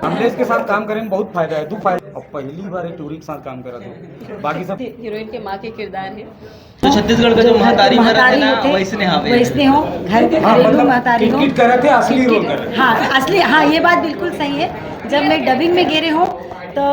कमलेश के साथ काम करने में बहुत फायदा है, दो फायदा। अब पहली बार एक टूरी के साथ काम करा था, बाकी सब हीरोइन के माँ के किरदार है। तो छत्तीसगढ़ का जो महतारी में रहते ना वैसने हावे वैसने हो घर के हाँ, घरेलू मतलब महतारी हो। किट कर रहे थे, असली रोल कर रहे थे। हाँ असली, हाँ ये बात बिल्कुल सही है। जब मैं डबिंग में गिरे हूँ तो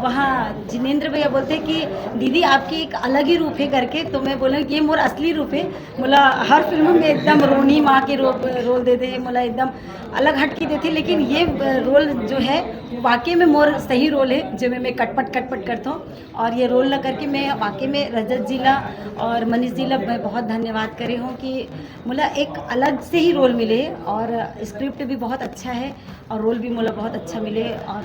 वहाँ जिनेंद्र भैया बोलते कि दीदी आपकी एक अलग ही रूप है करके, तो मैं बोला ये मोर असली रूप है। बोला हर फिल्म में एकदम रोनी माँ के रोल देते हैं, बोला एकदम अलग हटके देते, लेकिन ये रोल जो है वाकई में मोर सही रोल है जो मैं कटपट करता हूँ। और ये रोल न करके मैं वाकई में रजत जिला और मनीष जिला मैं बहुत धन्यवाद करे हूँ कि मुला एक अलग से ही रोल मिले, और स्क्रिप्ट भी बहुत अच्छा है और रोल भी मुला बहुत अच्छा मिले। और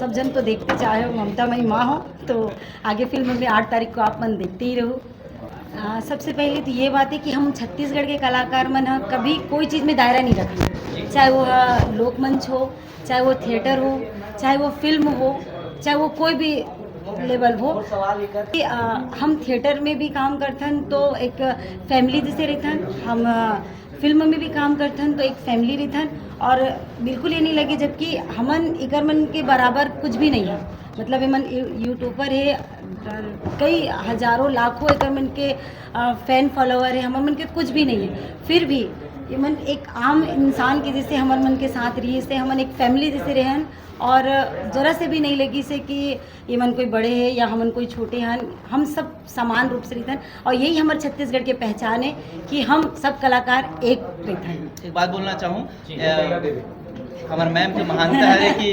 सब जन तो देखते चाहे ममता मई माँ हो, तो आगे फिल्म में 8 तारीख को आप मन देखते ही रहो। सबसे पहले तो ये बात है कि हम छत्तीसगढ़ के कलाकार मन कभी कोई चीज़ में दायरा नहीं रखते, चाहे वो लोकमंच हो, चाहे वो थिएटर हो, चाहे वो फिल्म हो, चाहे वो कोई भी लेवल हो। कि हम थिएटर में भी काम करथन तो एक फैमिली जैसे रहथन, हम फिल्म में भी काम करथन तो एक फैमिली रहथन, और बिल्कुल ये नहीं लगे जबकि हमन इकर मन के बराबर कुछ भी नहीं है। मतलब मन यूट्यूबर है, कई हजारों लाखों एकर मन के फैन फॉलोअर है, हमर मन के कुछ भी नहीं है, फिर भी ये मन एक आम इंसान के जैसे हमर मन के साथ रही से, हमन एक फैमिली जैसे रहन, और ज़रा से भी नहीं लगी से कि ये मन कोई बड़े हैं या हमन कोई छोटे हैं, हम सब समान रूप से रहते। और यही हमारे छत्तीसगढ़ के पहचान है कि हम सब कलाकार एक रहते हैं। एक बात बोलना चाहूँ, हमारे मैम की महानता है कि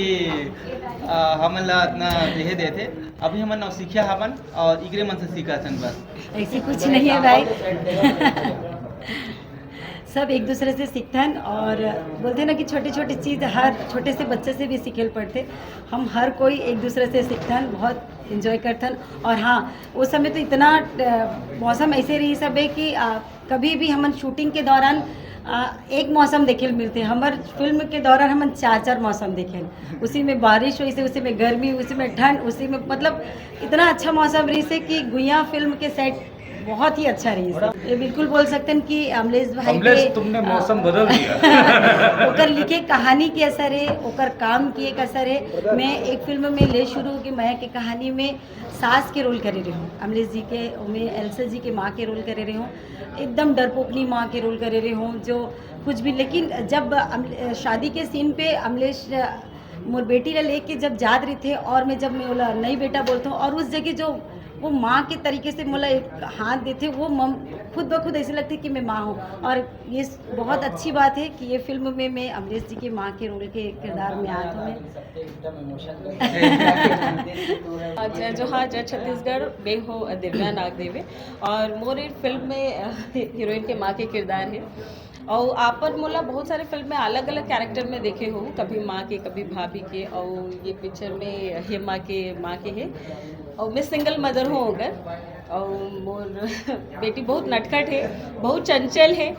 हमन ला इतना यह देते, अभी हमन नौसिखिया हमन और इकरे मन से सीखा सन बस। ऐसी कुछ नहीं है भाई सब एक दूसरे से सीखतन, और बोलते हैं ना कि छोटी छोटी चीज़ हर छोटे से बच्चे से भी सीखेल पड़ते। हम हर कोई एक दूसरे से सीखतन, बहुत इन्जॉय करतन। और हाँ, उस समय तो इतना मौसम ऐसे रही सब है कि कभी भी हम शूटिंग के दौरान एक मौसम देखे मिलते, हमार फिल्म के दौरान हम 4 मौसम देखे, उसी में बारिश हुई से, उसी में गर्मी, उसी में ठंड, उसी में मतलब इतना अच्छा मौसम रही से कि गुइया फिल्म के सेट बहुत ही अच्छा रही है। ये बिल्कुल बोल सकते हैं कि अमलेश भाई के तुमने मौसम बदल दिया ओकर लिखे कहानी के असर है, ओकर काम की एक असर है। मैं एक फिल्म में ले शुरू की माया की कहानी में सास के रोल करे रही हूँ, अमलेश जी के, मैं एल्सा जी के माँ के रोल करे रही हूँ, एकदम डरपोकनी माँ के रोल करे रही हूँ जो कुछ भी। लेकिन जब शादी के सीन पे अमलेश मोर बेटी ला लेके जब जात रही थे, और मैं जब मैं बोला नहीं बेटा बोलता हूँ, और उस जगह जो वो माँ के तरीके से मोला एक हाथ देते, वो खुद ब खुद ऐसे लगते कि मैं माँ हूँ। और ये बहुत अच्छी बात है कि ये फिल्म में मैं अमरीश जी की माँ के रोल के किरदार में आया था। मैं जो हाँ जय छत्तीसगढ़ मैं हो दिव्या नागदेवी, और मोर एक फिल्म में हीरोइन के माँ के किरदार है। और आपन मोला बहुत सारे फिल्म में अलग अलग कैरेक्टर में देखे हो, कभी माँ के कभी भाभी के, और ये पिक्चर में हेमा के माँ के है। और मैं सिंगल मदर हूँ अगर, और मोर बेटी बहुत नटखट है, बहुत चंचल है,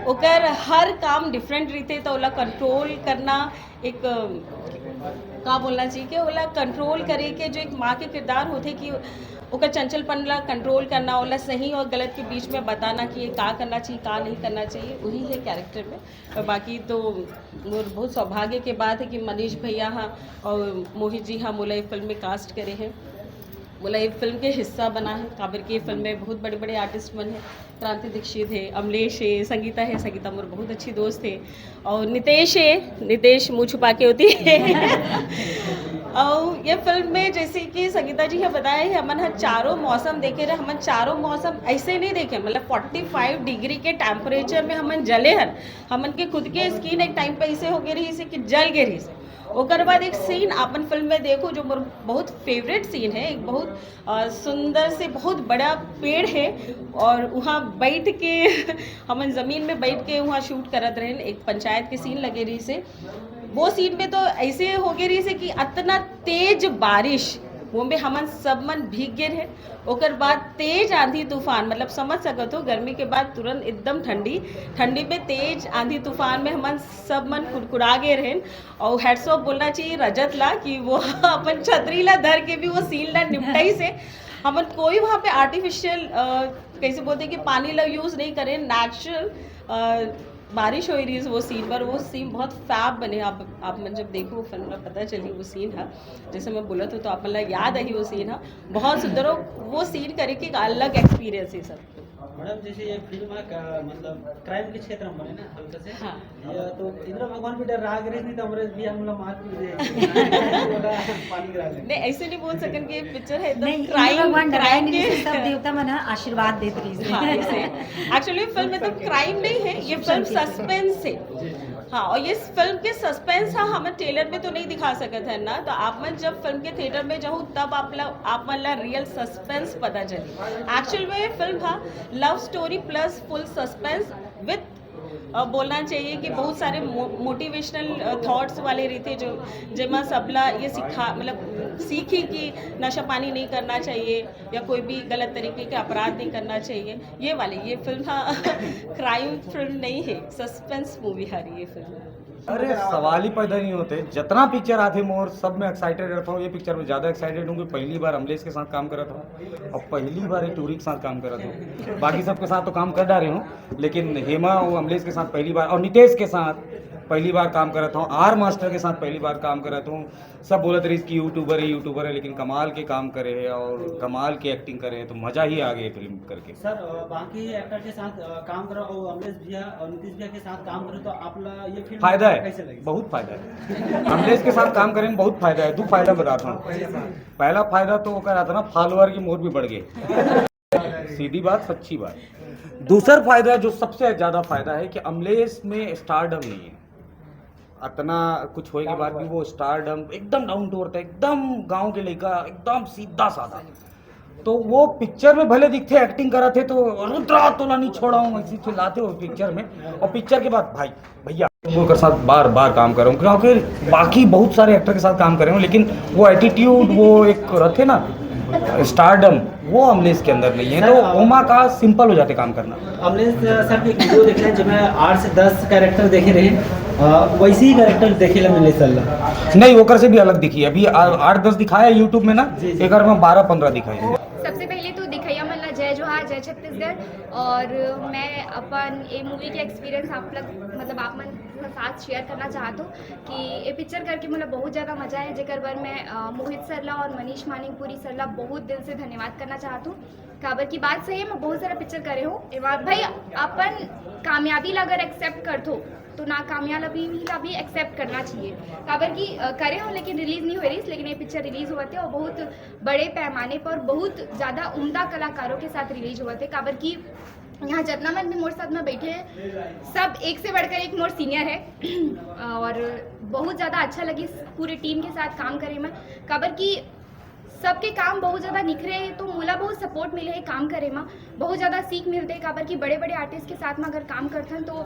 ओकर हर काम डिफरेंट रहते, तो ओला कंट्रोल करना एक का बोलना चाहिए कि ओला कंट्रोल करे के जो एक माँ के किरदार होते कि ओकर चंचलपन ला कंट्रोल करना, ओला सही और गलत के बीच में बताना कि ये का करना चाहिए का नहीं करना चाहिए, वही है कैरेक्टर में। और बाकी तो मोर बहुत सौभाग्य के बात है कि मनीष भैया हाँ और मोहित जी हाँ मोला ये फिल्म में कास्ट करे हैं, बोला ये फिल्म के हिस्सा बना है। काबर की फिल्म में बहुत बड़े बड़े आर्टिस्ट बन है, क्रांति दीक्षित है, अमलेश है, संगीता है, संगीता मोर बहुत अच्छी दोस्त है, और नितेश है, नितेश मुँह छुपा के होती है और ये फिल्म में जैसे कि संगीता जी ने बताया है, हमन हर चारों मौसम देखे रहे, हमन चारों मौसम ऐसे नहीं देखे, मतलब 45 डिग्री के टेम्परेचर में हमन जले हन, हमन के खुद के स्किन एक टाइम पे ऐसे हो गए रही से कि जल गए रही से। ओकर बाद एक सीन अपन फिल्म में देखो जो मोर बहुत फेवरेट सीन है, एक बहुत सुंदर से बहुत बड़ा पेड़ है, और वहाँ बैठ के हमन ज़मीन में बैठ के वहाँ शूट करत रहे, एक पंचायत के सीन लगे रही से। वो सीन में तो ऐसे हो गए रही से कि इतना तेज बारिश, वो में हमन सब मन भीग गए हैं। ओकर बाद तेज आंधी तूफान, मतलब समझ सकत हो गर्मी के बाद तुरंत एकदम ठंडी, ठंडी में तेज आंधी तूफान में हमन सब मन कुड़कुड़ा गए रहें। और हेड्स ऑफ बोलना चाहिए रजत ला कि वो अपन छतरी ला धर के भी वो सीन ला निपटाई से। हमन कोई वहाँ पे आर्टिफिशियल कैसे बोलते कि पानी ला यूज़ नहीं करें, नेचुरल बारिश हो रही है वो सीन पर, वो सीन बहुत फैब बने। आप मन जब देखो फिल्म में पता चली वो सीन है, जैसे मैं बोला तो आप मतलब याद आई वो सीन है, बहुत सुंदर हो वो सीन करे कि एक अलग एक्सपीरियंस है सब। मैडम जैसे ये फिल्म मतलब क्राइम के क्षेत्र में बने ना हल्का से, हाँ। या तो इंद्र भगवान भी डर रहा करे नहीं तो अमरेश भी हम लोग मार भी पानी गिरा ले। नहीं ऐसे नहीं बोल सकन कि ये पिक्चर है नहीं, एकदम इंद्र क्राइम भगवान डराए क्राइम नहीं, के जैसे सब देवता मन आशीर्वाद देते रही। एक्चुअली फिल्म में तो क्राइम नहीं है, ये फिल्म सस्पेंस है। हाँ, और ये फिल्म के सस्पेंस हम ट्रेलर में तो नहीं दिखा सकते हैं ना, तो आप मन जब फिल्म के थिएटर में जाऊँ तब आप मन रियल सस्पेंस पता चले। एक्चुअल में ये फिल्म था love story plus full suspense with बोलना चाहिए कि बहुत सारे मोटिवेशनल थॉट्स वाले रहते जो जिसमें सबला ये मतलब सीखी कि नशा पानी नहीं करना चाहिए या कोई भी गलत तरीके के अपराध नहीं करना चाहिए, ये वाले ये फिल्म क्राइम फिल्म नहीं है, सस्पेंस मूवी है ये फिल्म। अरे सवाल ही पैदा नहीं होते, जितना पिक्चर आते मोर सब में एक्साइटेड रहता हूँ। ये पिक्चर में ज़्यादा एक्साइटेड हूँ कि पहली बार अमलेश के साथ काम कर रहा था और पहली बार एक टूरी के साथ काम कर रहा था। बाकी सबके साथ तो काम कर डाले हूँ, लेकिन हेमा वो अमलेश के साथ पहली बार और नितेश के साथ पहली बार काम कर रहा था, आर मास्टर के साथ पहली बार काम कर रहा था। सब बोलत रही कि यूट्यूबर है, लेकिन कमाल के काम करे है और कमाल की एक्टिंग करे है, तो मज़ा ही आ गया फिल्म करके। सर बाकी एक्टर के साथ काम करो और अमरेश भैया और नीतीश भैया के साथ काम करो तो आप ये फिल्म फायदा है, कैसे लगी? बहुत फायदा है। अमलेश के साथ काम करें में बहुत फायदा है। दो फायदा बताता हूँ। पहला फायदा तो वो कह रहा था ना, फॉलोअर की मोर भी बढ़ गए, सीधी बात सच्ची बात। दूसरा फायदा जो सबसे ज़्यादा फायदा है कि अमलेश में स्टारडम नहीं है, इतना कुछ होने के बाद भी वो स्टारडम एकदम डाउन टू अर्थ है, एकदम गांव के लड़का, एकदम सीधा साधा। तो वो पिक्चर में भले दिखते एक्टिंग करा थे तो रुद्रा तोला नहीं छोड़ा हूँ ऐसी चिल्लाते हो पिक्चर में, और पिक्चर के बाद भाई भैया उनके साथ बार बार काम कर रहा हूँ, क्योंकि बाकी बहुत सारे एक्टर के साथ काम कर रहे हूँ, लेकिन वो एटीट्यूड वो एक रहते ना स्टारडम, वो अमलेश के अंदर नहीं है। तो ओमा का सिंपल हो जाते काम करना। अमरेश सर की वीडियो देख रहे हैं जिसमें 8 से 10 कैरेक्टर देखे रहे, वैसे ही कैरेक्टर देखे ला मिले सर नहीं, ओकर से भी अलग दिखी है। अभी 8-10 दिखाया यूट्यूब में ना, एक में 12-15 दिखाई। सबसे पहले तो दिखैया मतलब जय जोहार जय छत्तीसगढ़, और मैं अपन ये मूवी के एक्सपीरियंस आप लोग मतलब आप मन के साथ शेयर करना चाहता हूँ कि ये पिक्चर करके मतलब बहुत ज़्यादा मज़ा है, जेकर बर मैं मोहित सरला और मनीष मानिकपुरी सरला बहुत दिल से धन्यवाद करना चाहता हूँ। काबर की बात सही है, मैं बहुत सारा पिक्चर करे हूँ भाई, अपन कामयाबी ला अगर एक्सेप्ट कर तो ना कामयाबी भी एक्सेप्ट करना चाहिए। काबर की करे हो लेकिन रिलीज़ नहीं हो रही, लेकिन ये पिक्चर रिलीज़ हुआ थे और बहुत बड़े पैमाने पर बहुत ज़्यादा उम्दा कलाकारों के साथ रिलीज हुआ थे। काबर की यहाँ जितना मन भी मोर साथ में बैठे हैं सब एक से बढ़कर एक मोर सीनियर है और बहुत ज़्यादा अच्छा लगी पूरी टीम के साथ काम करे में। काबर की सबके काम बहुत ज़्यादा निखरे हैं, तो मोला बहुत सपोर्ट मिले है काम करे में, बहुत ज़्यादा सीख मिलते है। काबर की बड़े बड़े आर्टिस्ट के साथ में अगर काम करते हैं तो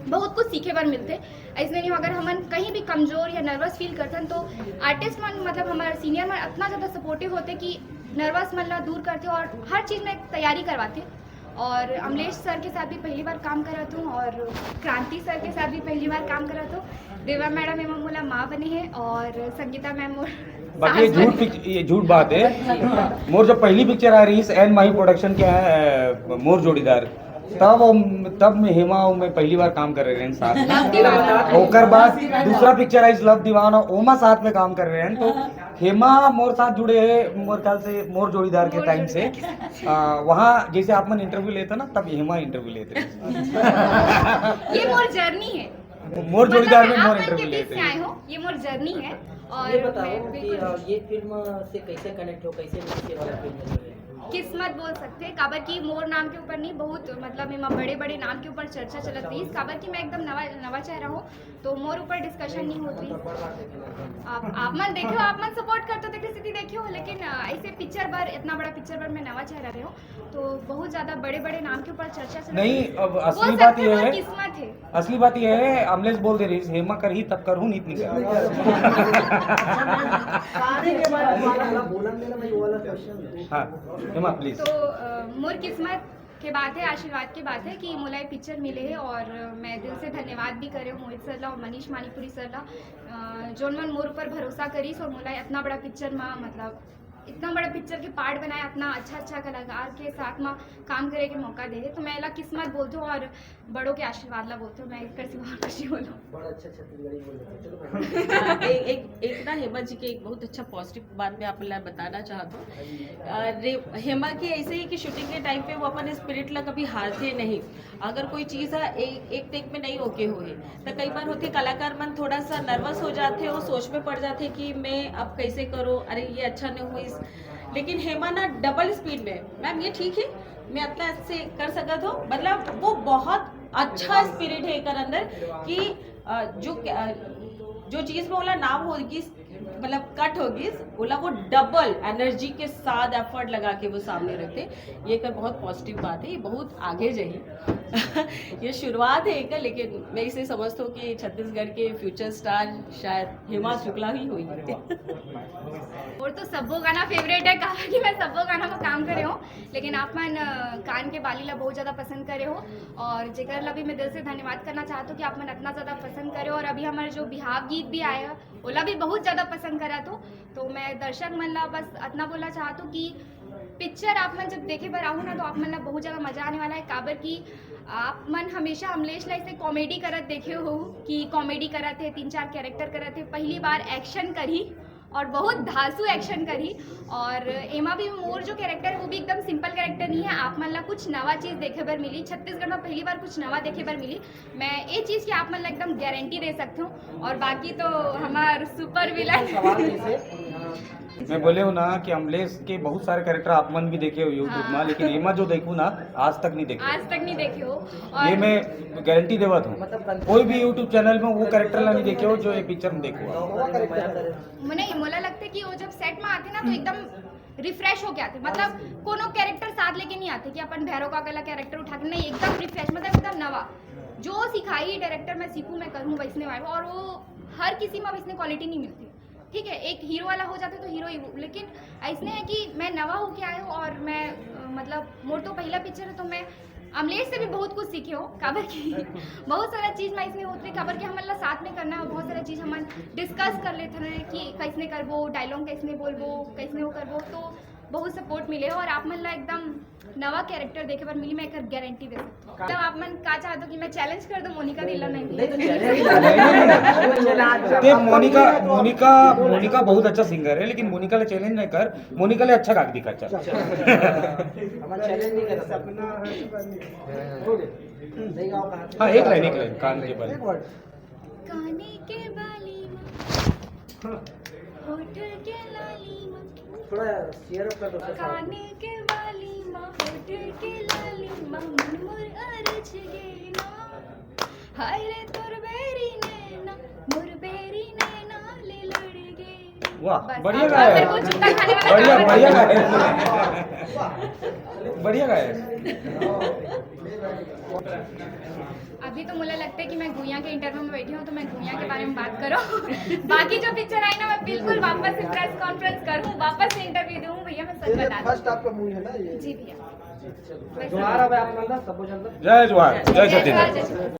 बहुत कुछ सीखे बार मिलते। ऐसे नहीं अगर हम कहीं भी कमज़ोर या नर्वस फील करते हैं तो आर्टिस्ट मन मतलब हमारे सीनियर मन इतना ज़्यादा सपोर्टिव होते कि नर्वस मन ला दूर करते और हर चीज़ में तैयारी करवाते। और अमलेश सर के साथ भी पहली बार काम करा था और क्रांति सर के साथ भी पहली बार काम करा था। देवा मैडम एवं मोला माँ बने हैं और संगीता मैम बाकी ये झूठ बात है। मोर जब पहली पिक्चर आ रही एन माही प्रोडक्शन के है मोर जोड़ीदार, तब में हेमा में पहली बार काम कर रहे हैं साथ। ओकर बाद दूसरा पिक्चर आई लव दीवाना, ओमा साथ में काम कर रहे हैं। तो हेमा मोर साथ जुड़े हैं मोर ख्याल से मोर जोड़ीदार के टाइम से। वहाँ जैसे आप मन इंटरव्यू लेते ना, तब हेमा इंटरव्यू लेते ये मोर जर्नी है, मोर जोड़ीदार में मतलब मोर आप इंटरव्यू के बीच लेते से आए हो, ये मोर जर्नी है। और ये बताओ कि ये फिल्म से कैसे कनेक्ट हो, कैसे मिलके वाला फिल्म है? किस्मत बोल सकते हैं। काबर की मोर नाम के ऊपर नहीं, बहुत मतलब एमा बड़े बड़े नाम के ऊपर चर्चा चलत रही। काबर की मैं एकदम नवा चेहरा हूँ तो मोर ऊपर डिस्कशन नहीं होती। आप मन देखो, आप मन सपोर्ट करते हो तो स्थिति देखियो, लेकिन ऐसे पिक्चर पर इतना बड़ा पिक्चर पर मैं नवा चेहरा रही हूँ तो बहुत ज़्यादा बड़े बड़े नाम के ऊपर चर्चा चलत नहीं। अब असली बोल बात सकते यह हो है, किस्मत है। असली बात यह है अमलेश बोल दे रही हेमा कर ही तब करूँ नहीं हाँ हेमा प्लीज। तो मोर किस्मत के बात है, आशीर्वाद की बात है कि मोला ये पिक्चर मिले है और मैं दिल से धन्यवाद भी करे मोहित सरला और मनीष मानिकपुरी सरला जोन मन मोर ऊपर भरोसा करीस और मोला इतना बड़ा पिक्चर में मतलब इतना बड़ा पिक्चर के पार्ट बनाया, इतना अच्छा कलाकार के साथ में काम करे के मौका दे तो मैं ला किस्मत बोलती हूँ और बड़ों के आशीर्वाद ला बोलती हूँ। मैं कर से बहुत खुशी बोलूँ। बड़ा अच्छा छत्तीसगढ़ी बोल रहे थे। चलो एक ना हेमा जी के एक बहुत अच्छा पॉजिटिव बात मैं आप लोग बताना चाहता हूँ। हेमा की ऐसे ही कि शूटिंग के टाइम पे वो अपन स्पिरिट ला कभी हारते नहीं। अगर कोई चीज़ है एक टेक में नहीं ओके हुए तो कई बार होते कलाकार मन थोड़ा सा नर्वस हो जाते, वो सोच में पड़ जाते कि मैं अब कैसे करूँ, अरे ये अच्छा नहीं हुई। लेकिन हेमा ना डबल स्पीड में, मैम ये ठीक है, मैं इतना ऐसे कर सकता हूँ। मतलब वो बहुत अच्छा स्पिरिट है एक अंदर कि जो चीज़ में बोला नाम होगी, मतलब कट होगी, बोला वो डबल एनर्जी के साथ एफर्ट लगा के वो सामने रखते। ये एक बहुत पॉजिटिव बात है, ये बहुत आगे जाइए। ये शुरुआत है एक, लेकिन मैं इसे समझता हूँ कि छत्तीसगढ़ के फ्यूचर स्टार शायद हेमा शुक्ला ही हुई। और तो सबो गाना फेवरेट है, कहा कि मैं सबो गाना में काम करे हो, लेकिन आप मन कान के बाली ला बहुत ज़्यादा पसंद करे हो और जेकर ला भी मैं दिल से धन्यवाद करना चाहती हूँ कि आप मन इतना ज़्यादा पसंद करे। और अभी हमारे जो बिहाव गीत भी आया ओला भी बहुत ज़्यादा पसंद करा तो मैं दर्शक मन ला बस इतना बोलना चाहती हूँ कि पिक्चर आप मन जब देखे बर आहू ना तो आप मन ला बहुत ज़्यादा मजा आने वाला है। काबर की आप मन हमेशा अमलेश ला ऐसे कॉमेडी करत देखे हो कि कॉमेडी करत है, 3-4 कैरेक्टर करत है, पहली बार एक्शन करी और बहुत धांसू एक्शन करी। और एमा भी मोर जो कैरेक्टर है वो भी एकदम सिंपल कैरेक्टर नहीं है, आप मन ला कुछ नवा चीज़ देखे बर मिली। छत्तीसगढ़ में पहली बार कुछ नवा देखे बर मिली, मैं ये चीज़ की आप मन ला एकदम गारंटी दे सकती हूँ। और बाकी तो हमार सुपर विलन मैं बोले हूँ ना कि अमलेश के बहुत सारे कैरेक्टर आप मन भी देखे हो यूट्यूब में, लेकिन हेमा जो देखूँ ना आज तक नहीं देखे। आज तक नहीं देखे हो ये और मैं गारंटी देवत हूँ, कोई भी यूट्यूब चैनल में वो कैरेक्टर ला नहीं देखे हो जो ये पिक्चर में देखो। नहीं मोला लगता है कि वो जब सेट में आते ना तो एकदम रिफ्रेश होके आते, मतलब कोनो कैरेक्टर साथ लेके नहीं आते कि अपन भैरव का अगला कैरेक्टर उठा के, नहीं एकदम रिफ्रेश, मतलब एकदम नवा जो सिखाई डायरेक्टर मैं सीखूं मैं करूं वैसने वाले। और वो हर किसी में वैसने क्वालिटी नहीं मिलती, ठीक है, एक हीरो वाला हो जाता तो हीरो ही, लेकिन ऐसने है कि मैं नवा होके आया हूँ और मैं मतलब मोर तो पहला पिक्चर है तो मैं अमलेश से भी बहुत कुछ सीखे हो। काबर की बहुत सारा चीज़ मैं इसमें होती काबर के हमला साथ में करना, बहुत सारा चीज़ हम डिस्कस कर लेते हैं कि कैसने करबो, डायलॉग कैसने बोलबो, कैसने वो करबो, तो बहुत सपोर्ट मिले और आप मन ला एकदम नवा कैरेक्टर देखे पर मिली, मैं एक गारंटी दे सकती हूँ। मतलब आप मन का चाहते हो कि मैं चैलेंज कर दूं मोनिका दिल्ला नहीं देख मोनिका बहुत अच्छा सिंगर है, लेकिन मोनिका ले चैलेंज नहीं कर, मोनिका ले अच्छा गा के दिखा। चल हमारा चैलेंज नहीं कर सकता। हाँ एक लाइन कान के बारे में। काने के बाली होठ के लाली थोड़ा शेयर अप कर दो सर। काने के बाली होठ के लाली मुर अर्ज गे ना हाय रे तोर बेरी नैना मोर बेरी नैना ले लड़ गे। वाह बढ़िया गाया है, बढ़िया गाया है। अभी तो मुझे लगता है कि मैं गुइया के इंटरव्यू में बैठी हूँ तो मैं गुइया के बारे में बात करो। बाकी जो पिक्चर आई ना मैं बिल्कुल वापस से प्रेस कॉन्फ्रेंस करूँ, वापस से इंटरव्यू दूँ। भैया मैं सच बता फर्स्ट आपका मूवी है ना ये? जी भैया। जोहार अब आप सब जल्द जय जोहार, जय छत्तीसगढ़।